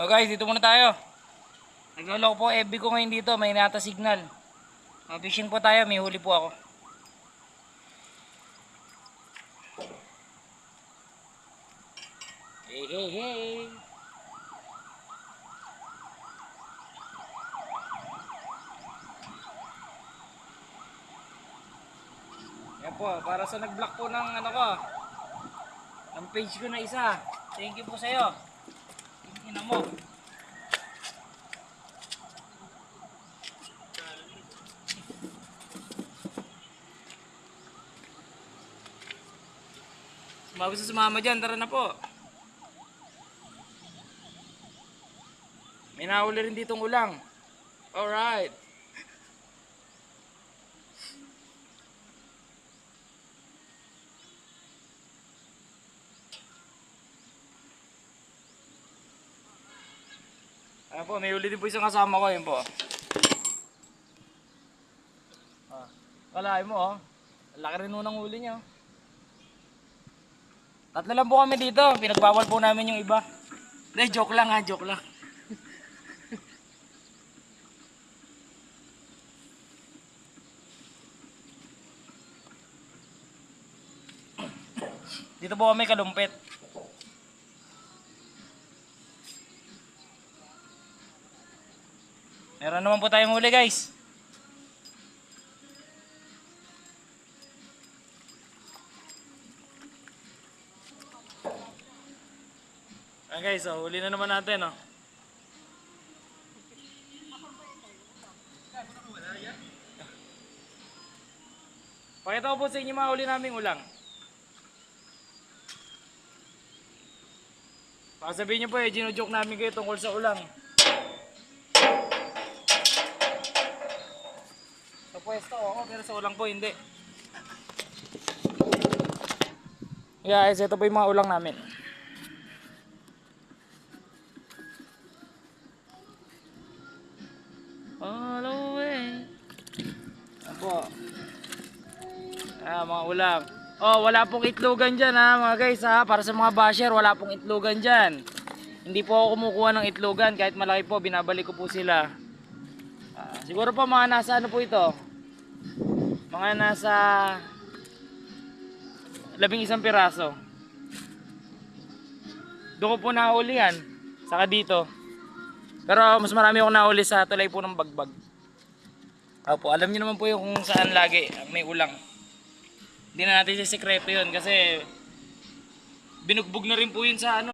So guys, dito muna tayo. Nagloloko po FB ko ngayon dito, may nata signal. Fishing po tayo, may huli po ako. Hey, hey, hey. Yan po, para sa nag-block po ng ano ko, ng page ko na isa. Thank you po sa'yo. Ina mo. Sumama sa sumama dyan, tara na po. May nahuli rin ditong ulang. Alright. Ayan po, may huli din po isang kasama ko. Yun po. Kalahin mo oh. Laki rin nun ang huli niya. Tatlo lang po kami dito. Pinagbawal po namin yung iba. Hindi, joke lang ha, joke lang. Dito po kami kalumpit. Meron naman po tayong huli guys. Ayan guys, so huli na naman natin oh. Pakita ko po sa inyo mga huli naming ulang. Baka sabihin nyo po eh, gino-joke namin kayo tungkol sa ulang. Sa pwesto ako, pero sa ulang po hindi. Guys, ito po yung mga ulang namin. All the way. Ayan po. Mga ulang. Oh, wala pong itlogan dyan ha mga guys ha. Para sa mga basher, wala pong itlogan dyan. Hindi po ako kumukuha ng itlogan. Kahit malaki po, binabalik ko po sila. Siguro po mga nasa ano po ito. Mga nasa 11 piraso. Doon ko po nahuli yan. Saka dito. Pero mas marami akong nahuli sa tulay po ng Bagbag. Opo, alam niyo naman po yung kung saan lagi may ulang. Hindi na natin sisikreto yun kasi binugbog na rin po yun sa ano.